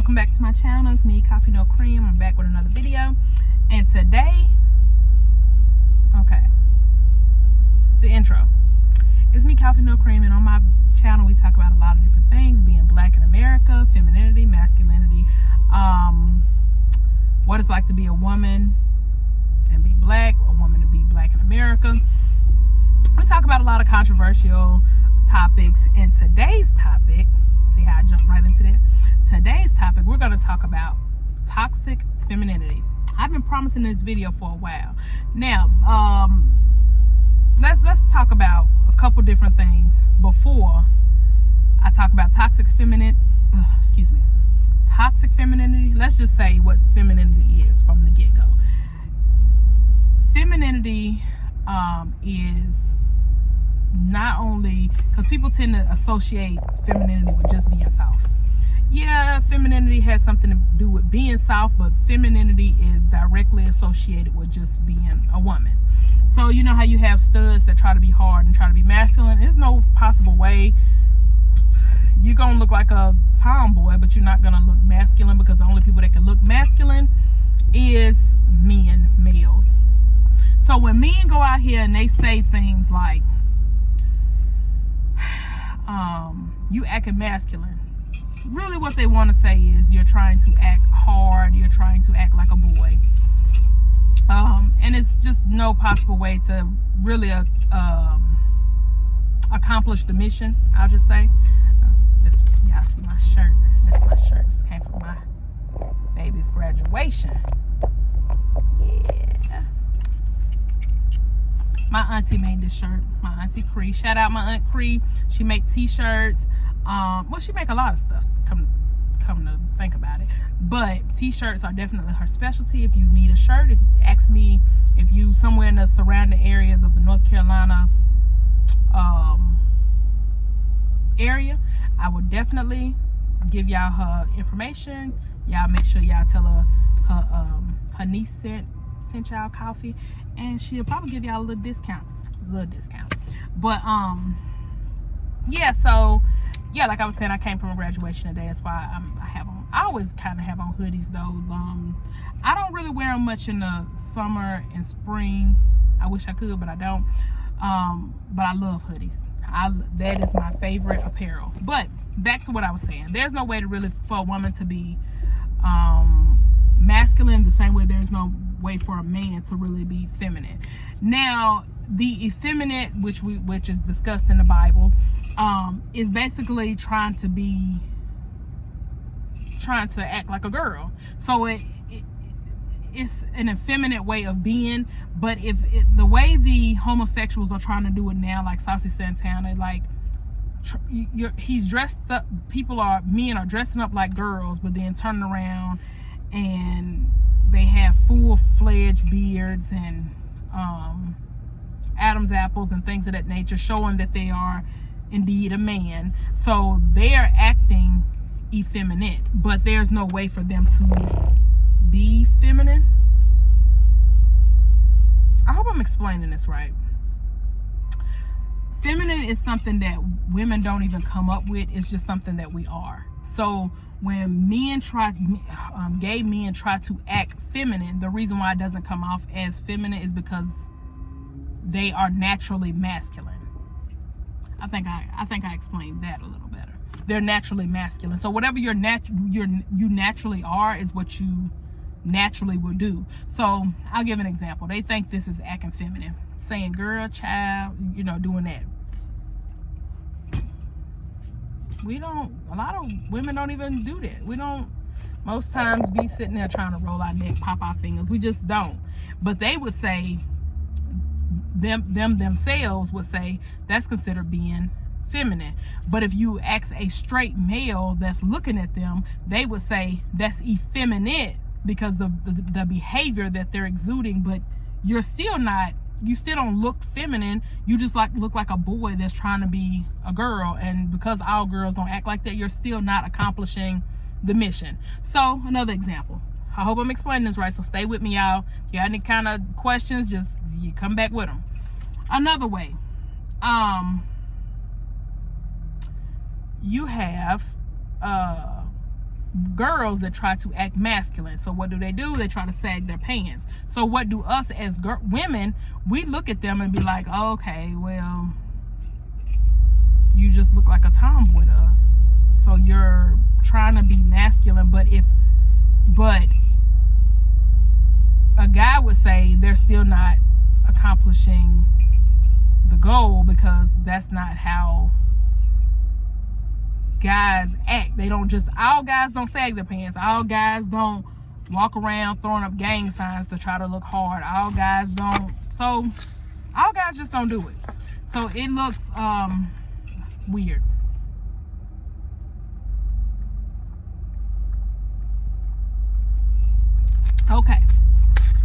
welcome back to my channel. It's me, Coffee No Cream. I'm back with another video, and today, the intro. It's me, Coffee No Cream, and on my channel we talk about a lot of different things: being black in America, femininity, masculinity, what it's like to be a woman and be black, a woman to be black in America. We talk about a lot of controversial topics, and today's topic, see how I jumped right into that? Today's topic, we're going to talk about toxic femininity. I've been promising this video for a while. Now, let's talk about a couple different things before I talk about toxic femininity. Toxic femininity. Let's just say what femininity is from the get-go. Femininity is not only, because people tend to associate femininity with just being soft. Yeah, femininity has something to do with being soft, but femininity is directly associated with just being a woman. So you know how you have studs that try to be hard and try to be masculine? There's no possible way you're gonna look like a tomboy, but you're not gonna look masculine, because the only people that can look masculine is males. So when men go out here and they say things like, you acting masculine, really what they want to say is you're trying to act hard, you're trying to act like a boy, and it's just no possible way to really accomplish the mission. I'll just say, y'all see my shirt, that's my shirt, just came from my baby's graduation. Yeah, my auntie made this shirt. My auntie Cree. Shout out my aunt Cree. She make t-shirts. Well, she make a lot of stuff. Come to think about it. But t-shirts are definitely her specialty. If you need a shirt, if you ask me, if you somewhere in the surrounding areas of the North Carolina area, I would definitely give y'all her information. Y'all make sure y'all tell her niece sent y'all coffee, and she'll probably give y'all a little discount. But yeah, so yeah, like I was saying, I came from a graduation today. That's why I always kind of have on hoodies though. I don't really wear them much in the summer and spring. I wish I could, but I don't. But I love hoodies. That is my favorite apparel. But back to what I was saying, there's no way to really for a woman to be masculine the same way there's no way for a man to really be feminine. Now, the effeminate, which is discussed in the Bible, is basically trying to act like a girl. So it's an effeminate way of being. But the way the homosexuals are trying to do it now, like Saucy Santana, like he's dressed up, men are dressing up like girls, but then turning around and they have full-fledged beards and Adam's apples and things of that nature, showing that they are indeed a man. So they are acting effeminate, but there's no way for them to be feminine. I hope I'm explaining this right. Feminine is something that women don't even come up with. It's just something that we are. So when gay men try to act feminine, the reason why it doesn't come off as feminine is because they are naturally masculine. I think I explained that a little better. They're naturally masculine. So whatever you naturally are is what you naturally will do. So I'll give an example. They think this is acting feminine, saying girl, child, doing that. A lot of women don't even do that. We don't most times be sitting there trying to roll our neck, pop our fingers. We just don't. But they would say, themselves would say that's considered being feminine. But if you ask a straight male that's looking at them, they would say that's effeminate because of the behavior that they're exuding. But you still don't look feminine. You just look like a boy that's trying to be a girl. And because all girls don't act like that, you're still not accomplishing the mission. So another example. I hope I'm explaining this right, so stay with me, y'all. If you have any kind of questions, just you come back with them. Another way, you have girls that try to act masculine. So what do? They try to sag their pants. So what do us as women, we look at them and be like, oh, okay, well, you just look like a tomboy to us. So you're trying to be masculine, but a guy would say they're still not accomplishing the goal, because that's not how guys act. They don't just, all guys don't sag their pants. All guys don't walk around throwing up gang signs to try to look hard. All guys don't. So all guys just don't do it. So it looks weird. Okay,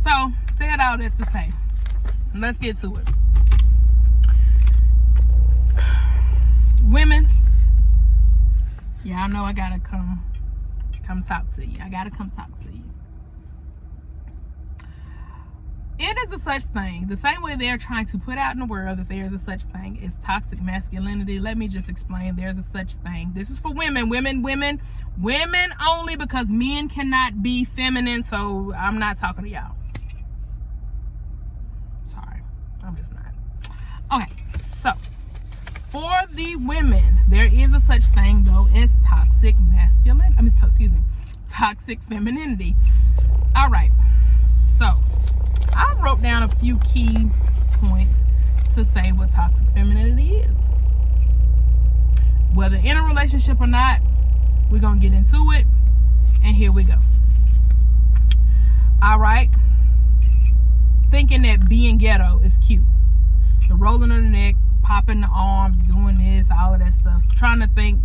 so said all that to say, let's get to it. Women, yeah, I know I gotta come talk to you. I gotta come talk to you. It is a such thing, the same way they're trying to put out in the world that there is a such thing as toxic masculinity. Let me just explain. There's a such thing. This is for women only, because men cannot be feminine. So I'm not talking to y'all. Sorry, I'm just not. Okay, so for the women, there is a such thing though as toxic femininity. All right, so I wrote down a few key points to say what toxic femininity is. Whether in a relationship or not, we're gonna get into it, and here we go. All right, thinking that being ghetto is cute, the rolling of the neck, popping the arms, doing this, all of that stuff,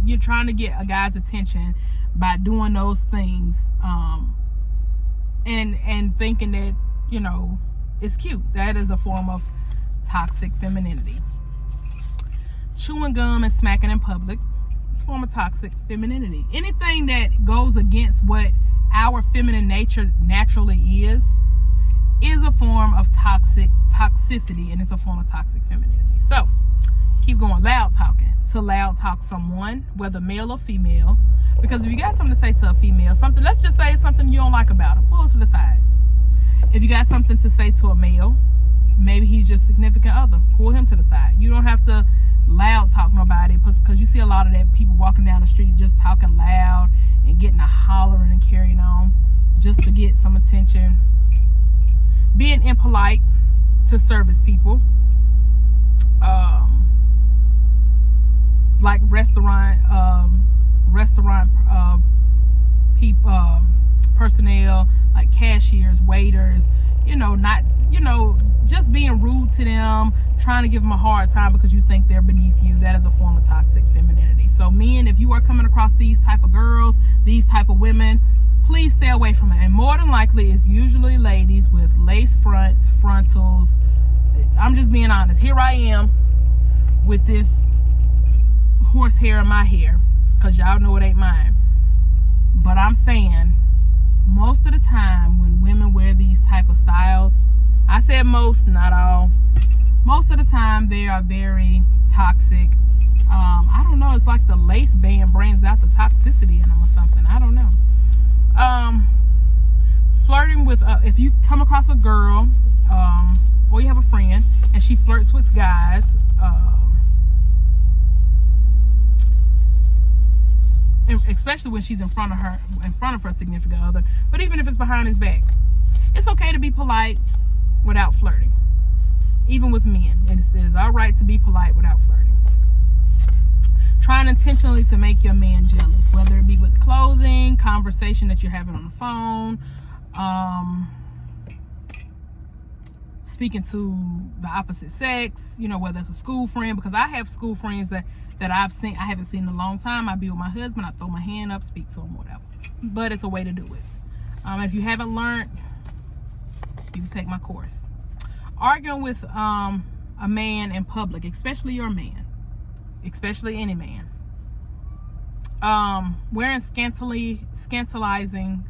you're trying to get a guy's attention by doing those things, and thinking that, you know, it's cute. That is a form of toxic femininity. Chewing gum and smacking in public is a form of toxic femininity. Anything that goes against what our feminine nature naturally is a form of toxicity, and it's a form of toxic femininity. So keep going. Loud talking. To loud talk someone, whether male or female, because if you got something to say to a female, something, let's just say something you don't like about her, pull her to the side. If you got something to say to a male, maybe he's your significant other, pull him to the side. You don't have to loud talk nobody, because you see a lot of that, people walking down the street just talking loud and getting a hollering and carrying on just to get some attention. Being impolite to service people, like restaurant people, personnel, like cashiers, waiters, just being rude to them, trying to give them a hard time because you think they're beneath you. That is a form of toxic femininity. So men, if you are coming across these type of girls, these type of women, please stay away from it. And more than likely, it's usually ladies with lace fronts, frontals. I'm just being honest. Here I am with this horsehair in my hair, because y'all know it ain't mine. But I'm saying, most of the time when women wear these type of styles, I said most, not all, most of the time they are very toxic. I don't know, it's like the lace band brings out the toxicity in them or something. I don't know. Flirting with, if you come across a girl, or you have a friend and she flirts with guys, especially when she's in front of her significant other, but even if it's behind his back, it's okay to be polite without flirting. Even with men, it is all right to be polite without flirting. Trying intentionally to make your man jealous, whether it be with clothing, conversation that you're having on the phone, speaking to the opposite sex, whether it's a school friend, because I have school friends that I haven't seen in a long time. I be with my husband, I throw my hand up, speak to him, whatever. But it's a way to do it. If you haven't learned, you can take my course. Arguing with a man in public, especially your man, especially any man. Wearing scantalizing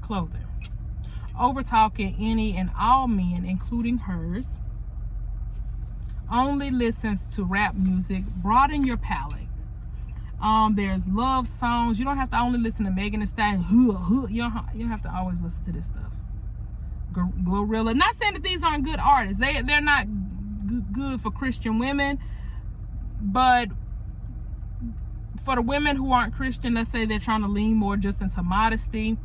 clothing. Over talking any and all men, including hers. only listens to rap music. Broaden your palette. There's love songs. You don't have to only listen to Megan Thee Stallion. You don't have to always listen to this stuff. Glorilla. Not saying that these aren't good artists. They're not good for Christian women, but for the women who aren't Christian, let's say they're trying to lean more just into modesty.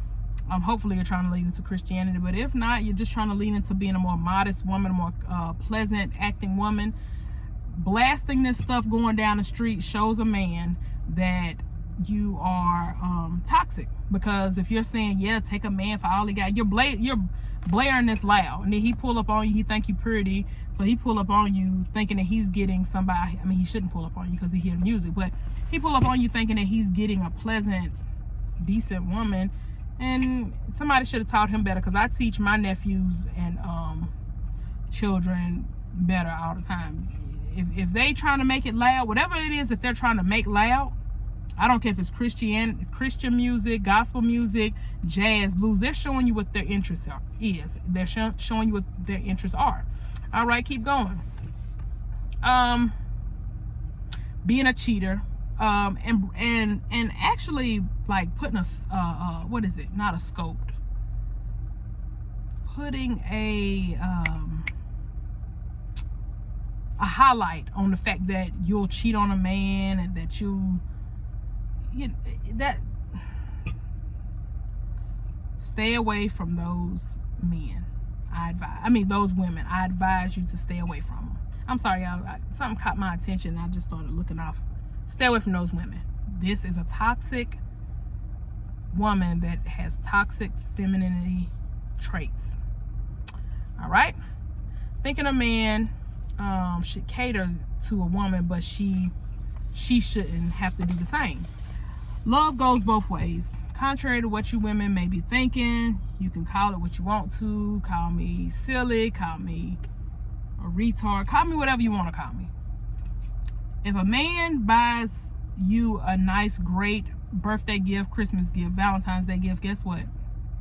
Hopefully you're trying to lean into Christianity, but if not, you're just trying to lean into being a more modest woman, a more pleasant acting woman. Blasting this stuff going down the street shows a man that you are toxic, because if you're saying, yeah, take a man for all he got, you're blaring this loud, and then he pull up on you, he think you pretty, so he pull up on you thinking that he's getting somebody. I mean, he shouldn't pull up on you because he hear the music, but he pull up on you thinking that he's getting a pleasant, decent woman. And somebody should have taught him better, because I teach my nephews and children better all the time. If they trying to make it loud, whatever it is that they're trying to make loud, I don't care if it's Christian music, gospel music, jazz, blues, they're showing you what their interests is. They're showing you what their interests are. All right, keep going. Being a cheater, and actually like putting a what is it? Not a scoped. Putting a highlight on the fact that you'll cheat on a man, and that that stay away from those men. Those women. I advise you to stay away from them. I'm sorry, y'all. Something caught my attention, and I just started looking off. Stay away from those women. This is a toxic woman that has toxic femininity traits. All right. Thinking a man should cater to a woman, but she shouldn't have to do the same. Love goes both ways. Contrary to what you women may be thinking, you can call it what you want to. Call me silly, call me a retard, call me whatever you want to call me. If a man buys you a nice, great birthday gift, Christmas gift, Valentine's Day gift, guess what?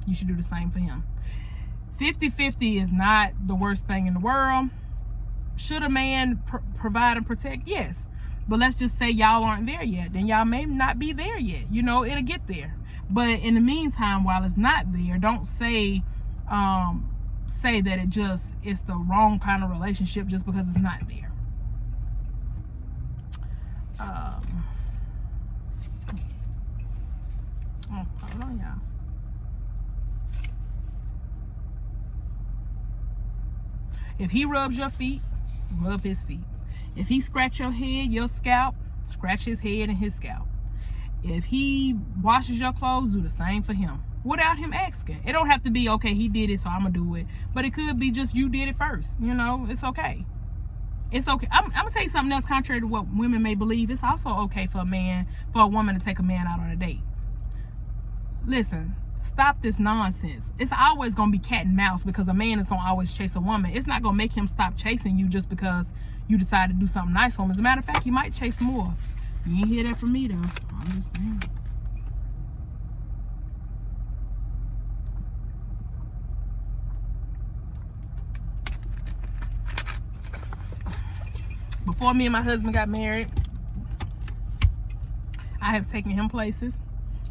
You should do the same for him. 50-50 is not the worst thing in the world. Should a man provide and protect? Yes. But let's just say y'all aren't there yet. Then y'all may not be there yet. It'll get there. But in the meantime, while it's not there, don't say that it's the wrong kind of relationship just because it's not there. Hold on, y'all. If he rubs your feet, rub his feet. If he scratch your head, your scalp, scratch his head and his scalp. If he washes your clothes, do the same for him without him asking. It don't have to be, okay, he did it, so I'm gonna do it. But it could be just you did it first. It's okay. It's okay. I'm gonna tell you something else, contrary to what women may believe. It's also okay for a woman to take a man out on a date. Listen, stop this nonsense. It's always gonna be cat and mouse, because a man is gonna always chase a woman. It's not gonna make him stop chasing you just because you decide to do something nice for him. As a matter of fact, he might chase more. You ain't hear that from me though. I'm just saying. Before me and my husband got married, I have taken him places.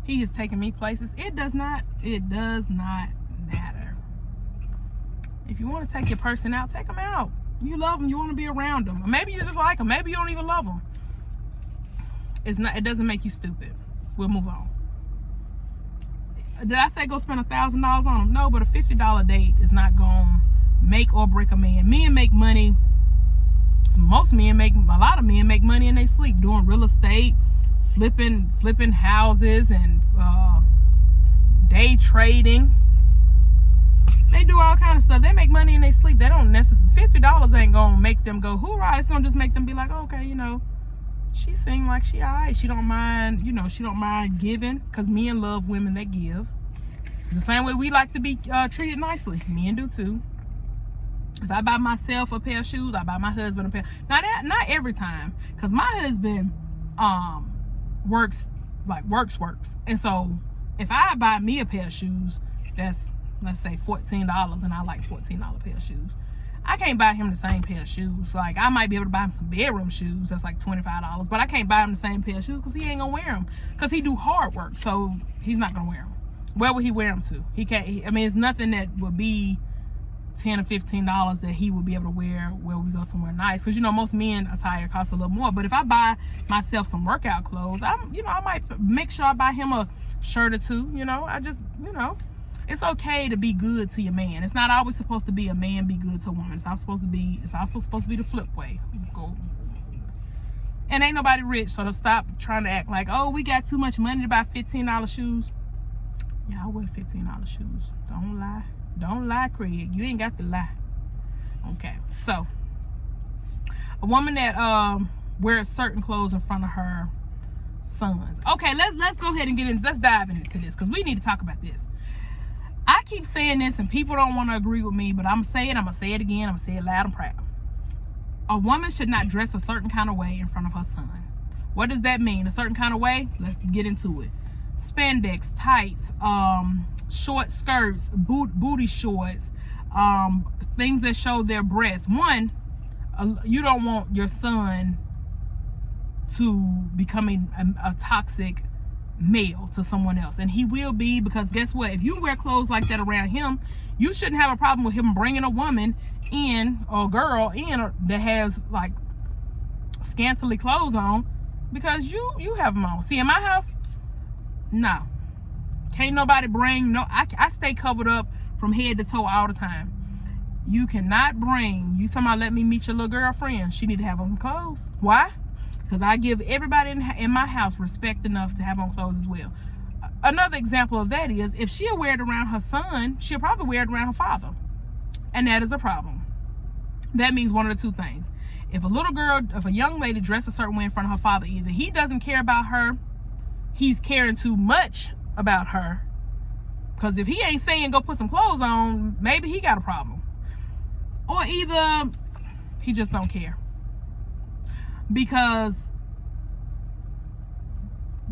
He has taken me places. It does not matter. If you want to take your person out, take them out. You love them, you want to be around them. Or maybe you just like them. Maybe you don't even love them. It doesn't make you stupid. We'll move on. Did I say go spend $1,000 on them? No, but a $50 date is not going to make or break a man. Men make money. A lot of men make money in their sleep, doing real estate, flipping houses, and day trading. They do all kind of stuff. They make money in their sleep. They don't necessarily, $50 ain't gonna make them go hoorah. It's gonna just make them be like, oh, okay, she seemed like she all right. She don't mind, she don't mind giving, because men love women that give. The same way we like to be treated nicely. Men do too. If I buy myself a pair of shoes, I buy my husband a pair. Now that, not every time, because my husband works. And so if I buy me a pair of shoes, that's, let's say $14, and I like $14 pair of shoes, I can't buy him the same pair of shoes. Like, I might be able to buy him some bedroom shoes. That's like $25. But I can't buy him the same pair of shoes because he ain't gonna wear them. Because he do hard work. So he's not gonna wear them. Where would he wear them to? He can't. I mean, it's nothing that would be $10 or $15 that he would be able to wear where we go somewhere nice. Because, you know, most men attire costs a little more. But if I buy myself some workout clothes, I might make sure I buy him a shirt or two. You know, it's okay to be good to your man. It's not always supposed to be a man be good to a woman. It's also supposed to be the flip way. Go. And ain't nobody rich, so to stop trying to act like, oh, we got too much money to buy $15 shoes. Yeah, I wear $15 shoes. Don't lie. Don't lie, Craig. You ain't got to lie. Okay, so a woman that wears certain clothes in front of her sons. Okay, let's go ahead and let's dive into this because we need to talk about this. I keep saying this and people don't want to agree with me, but I'm gonna say it again. I'm gonna say it loud and proud. A woman should not dress a certain kind of way in front of her son. What does that mean? A certain kind of way? Let's get into it. Spandex, tights, short skirts, booty shorts, things that show their breasts. One, you don't want your son to becoming a toxic male to someone else, and he will be, because guess what? If you wear clothes like that around him, you shouldn't have a problem with him bringing a woman in or girl in that has like scantily clothes on, because you have them on. See, in my house, no, can't nobody bring no. I stay covered up from head to toe all the time. You cannot bring, you somebody let me meet your little girlfriend, she need to have on some clothes. Why? Because I give everybody in my house respect enough to have on clothes as well. Another example of that is, if she'll wear it around her son, she'll probably wear it around her father. And that is a problem. That means one of the two things. If a young lady dresses a certain way in front of her father, either he doesn't care about her, he's caring too much about her. Because if he ain't saying go put some clothes on, maybe he got a problem. Or either he just don't care. Because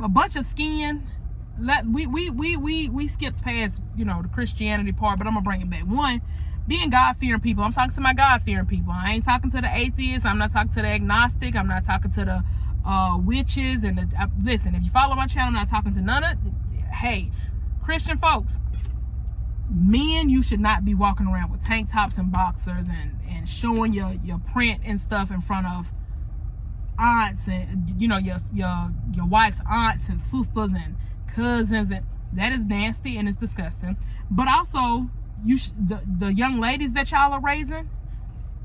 a bunch of skin, we skipped past, the Christianity part, but I'm gonna bring it back. One, being God-fearing people. I'm talking to my God-fearing people. I ain't talking to the atheists. I'm not talking to the agnostic. I'm not talking to the witches and listen, if you follow my channel, I'm not talking to none of. Hey, Christian folks, men, you should not be walking around with tank tops and boxers and showing your print and stuff in front of aunts and your wife's aunts and sisters and cousins, and that is nasty and it's disgusting. But also, the young ladies that y'all are raising,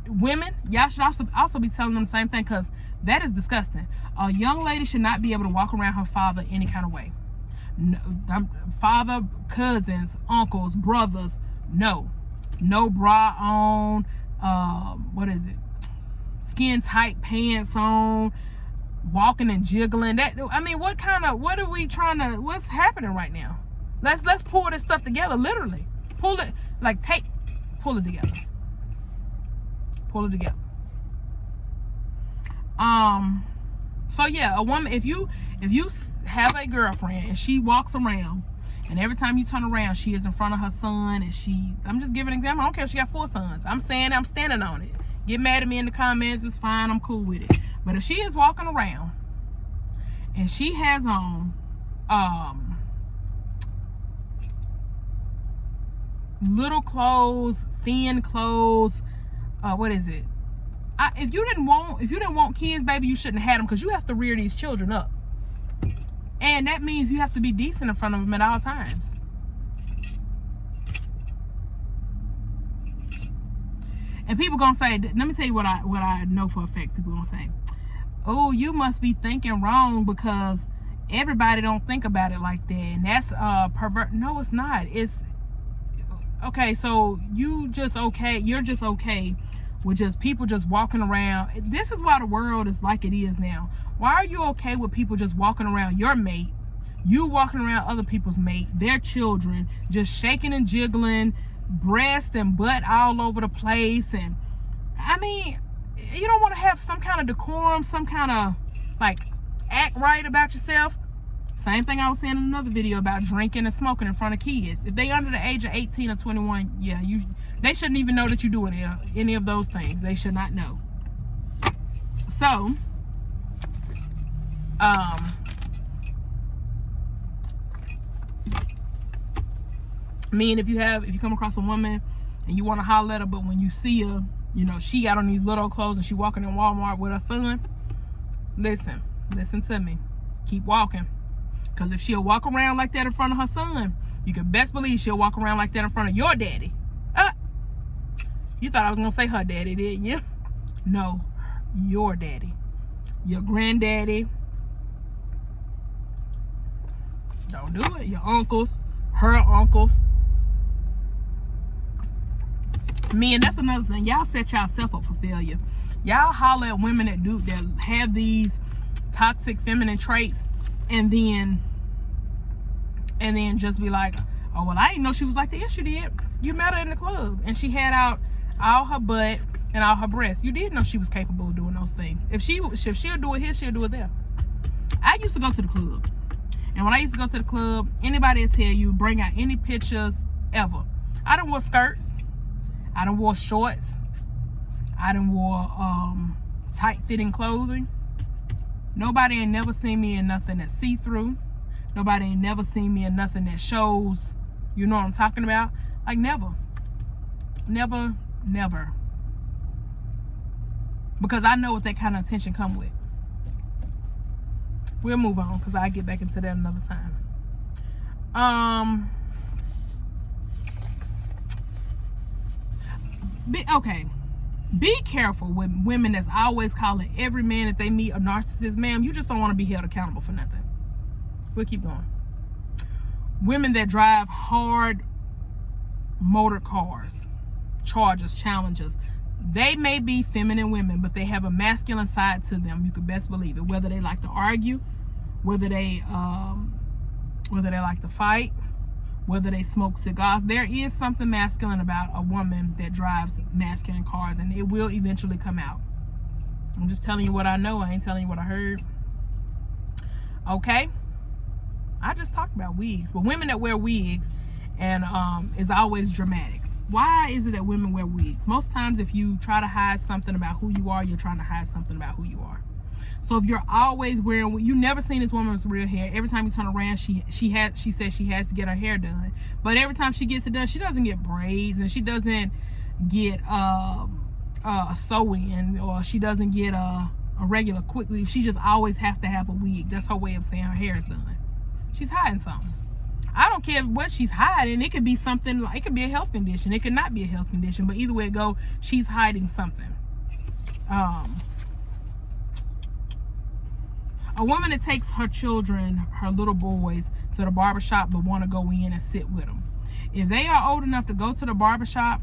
women, y'all should also be telling them the same thing, because that is disgusting. A young lady should not be able to walk around her father any kind of way. No, father, cousins, uncles, brothers, no bra on, skin tight pants on, walking and jiggling. What's happening right now? Let's pull this stuff together, literally. Pull it together. Pull it together. So yeah, a woman, if you have a girlfriend and she walks around and every time you turn around she is in front of her son, and I'm just giving an example, I don't care if she got 4 sons, I'm saying, I'm standing on it. Get mad at me in the comments, it's fine, I'm cool with it. But if she is walking around and she has on little clothes, thin clothes, if you didn't want kids, baby, you shouldn't have had them, because you have to rear these children up. And that means you have to be decent in front of them at all times. And people gonna say, let me tell you what I know for a fact. People gonna say, oh, you must be thinking wrong because everybody don't think about it like that, and that's pervert. No, it's not. It's okay. So you're just okay with just people just walking around. This is why the world is like it is now. Why are you okay with people just walking around your mate, you walking around other people's mate, their children, just shaking and jiggling, breast and butt all over the place? And I mean, you don't want to have some kind of decorum, some kind of like act right about yourself. Same thing I was saying in another video about drinking and smoking in front of kids. If they under the age of 18 or 21, yeah, They shouldn't even know that you do any of those things. They should not know. So, if you come across a woman and you want to holler at her, but when you see her, she got on these little clothes and she walking in Walmart with her son, listen to me. Keep walking. Because if she'll walk around like that in front of her son, you can best believe she'll walk around like that in front of your daddy. You thought I was going to say her daddy, didn't you? No, your daddy. Your granddaddy. Don't do it. Your uncles. Her uncles. And that's another thing. Y'all set yourself up for failure. Y'all holler at women that have these toxic feminine traits and then just be like, oh, well, I didn't know she was like this. You did. You met her in the club and she had out all her butt and all her breasts. You did know she was capable of doing those things. If she'll do it here, she'll do it there. I used to go to the club. And when I used to go to the club, anybody will tell you, bring out any pictures ever. I done wore skirts. I done wore shorts. I done wore tight-fitting clothing. Nobody ain't never seen me in nothing that's see-through. Nobody ain't never seen me in nothing that shows, you know what I'm talking about? Like, never. Never, never. Because I know what that kind of attention come with. We'll move on because I'll get back into that another time. Be careful with women that's always calling every man that they meet a narcissist. Ma'am, you just don't want to be held accountable for nothing. We'll keep going. Women that drive hard motor cars, Chargers, Challengers, they may be feminine women, but they have a masculine side to them. You could best believe it. Whether they like to argue, whether they like to fight, whether they smoke cigars, there is something masculine about a woman that drives masculine cars, and it will eventually come out. I'm just telling you what I know. I ain't telling you what I heard. Okay? I just talked about wigs, but women that wear wigs and is always dramatic. Why is it that women wear wigs? Most times if you try to hide something about who you are, you're trying to hide something about who you are. So if you're always wearing, you never seen this woman with real hair. Every time you turn around, she says she has to get her hair done. But every time she gets it done, she doesn't get braids and she doesn't get a sew-in, or she doesn't get a regular quick weave. She just always has to have a wig. That's her way of saying her hair is done. She's hiding something. I don't care what she's hiding. It could be something, like, it could be a health condition. It could not be a health condition, but either way it go, she's hiding something. A woman that takes her children, her little boys, to the barbershop but want to go in and sit with them. If they are old enough to go to the barbershop,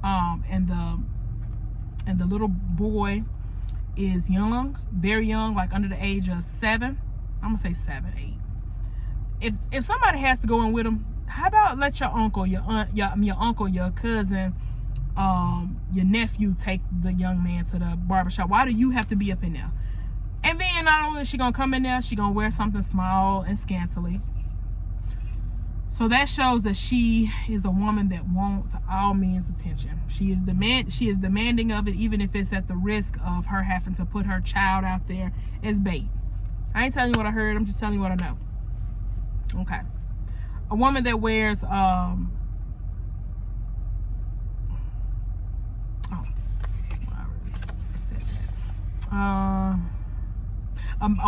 and the little boy is young, very young, like under the age of 7, I'm gonna say 7, 8. If somebody has to go in with them, how about let your uncle, your aunt, your uncle, your cousin, your nephew take the young man to the barbershop? Why do you have to be up in there? And then not only is she gonna come in there, she gonna wear something small and scantily. So that shows that she is a woman that wants all men's attention. She is demanding of it, even if it's at the risk of her having to put her child out there as bait. I ain't telling you what I heard, I'm just telling you what I know. Okay. A woman that wears a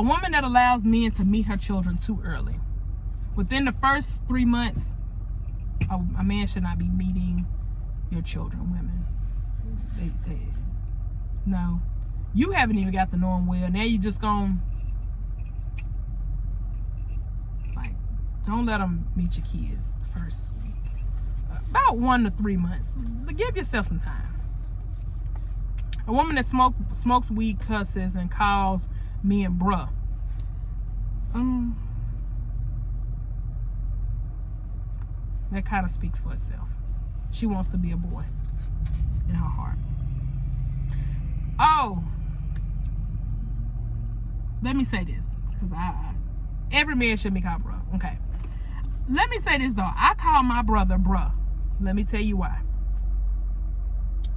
woman that allows men to meet her children too early. Within the first 3 months, a man should not be meeting your children, women. No. You haven't even got to know them well. Now you just gonna, like, don't let them meet your kids first. About 1 to 3 months. Give yourself some time. A woman that smokes weed, cusses, and calls men bruh. That kind of speaks for itself. She wants to be a boy in her heart. Oh, let me say this, because every man should be called bruh. Okay. Let me say this though. I call my brother bruh. Let me tell you why.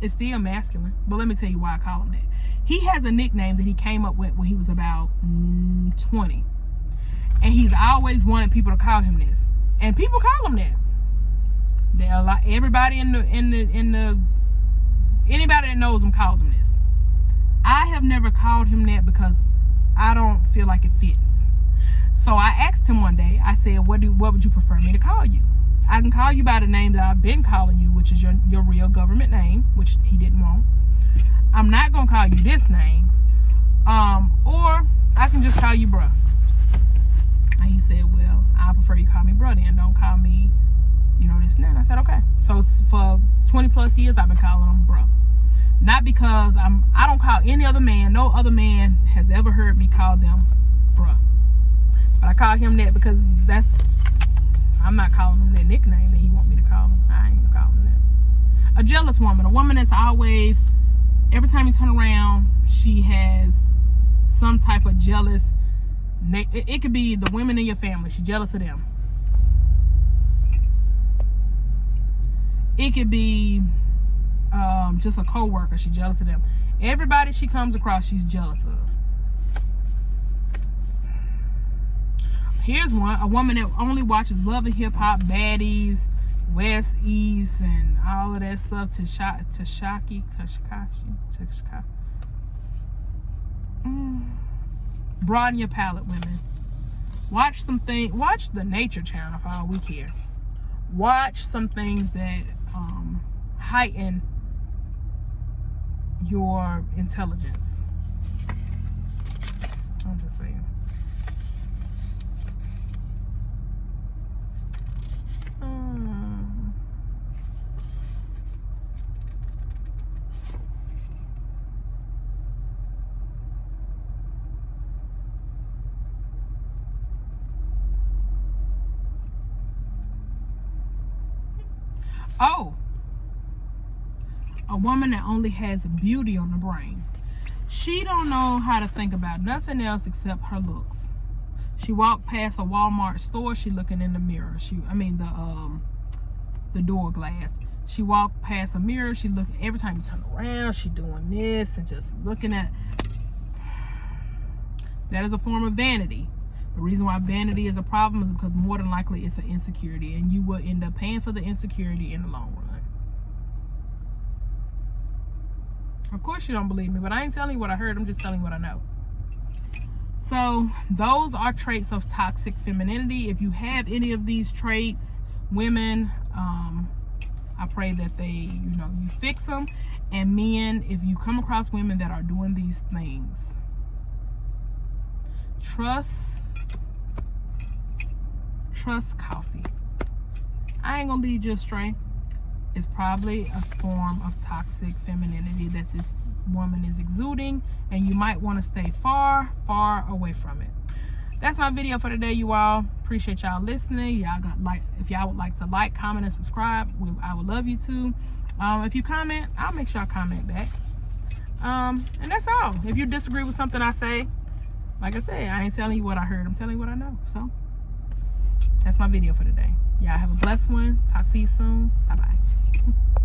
It's still masculine, but let me tell you why I call him that. He has a nickname that he came up with when he was about 20, and he's always wanted people to call him this, and people call him that. There are everybody in the anybody that knows him calls him this. I have never called him that because I don't feel like it fits. So I asked him one day, I said, what would you prefer me to call you? I can call you by the name that I've been calling you, which is your real government name, which he didn't want. I'm not going to call you this name. Or I can just call you bruh. And he said, well, I prefer you call me bruh then. Don't call me, this and that. And I said, okay. So for 20 plus years, I've been calling him bruh. Not because I don't call any other man. No other man has ever heard me call them bruh. But I call him that because I'm not calling him that nickname that he want me to call him. I ain't calling him that. A jealous woman. A woman that's always, every time you turn around, she has some type of jealous. It could be the women in your family. She's jealous of them. It could be just a co-worker. She's jealous of them. Everybody she comes across, she's jealous of. Here's one. A woman that only watches Love and Hip Hop, Baddies, West, East, and all of that stuff. Tashaki. Broaden your palette, women. Watch the Nature Channel for all we care. Watch some things that heighten your intelligence. I'm just saying. Oh, a woman that only has beauty on the brain. She don't know how to think about nothing else except her looks. She walked past a Walmart store. She looking in the mirror. The door glass. She walked past a mirror. She looking every time you turn around. She doing this and just looking at. That is a form of vanity. The reason why vanity is a problem is because more than likely it's an insecurity, and you will end up paying for the insecurity in the long run. Of course you don't believe me, but I ain't telling you what I heard. I'm just telling you what I know. So those are traits of toxic femininity. If you have any of these traits, women, I pray that you fix them. And men, if you come across women that are doing these things, trust coffee. I ain't gonna lead you astray. It's probably a form of toxic femininity that this woman is exuding, and you might want to stay far away from it. That's my video for today, you all. Appreciate y'all listening. If y'all would like to like, comment, and subscribe, I would love you to. If you comment, I'll make sure I comment back. And that's all. If you disagree with something I say, like I said, I ain't telling you what I heard. I'm telling you what I know. So that's my video for today. Y'all have a blessed one. Talk to you soon. Bye-bye.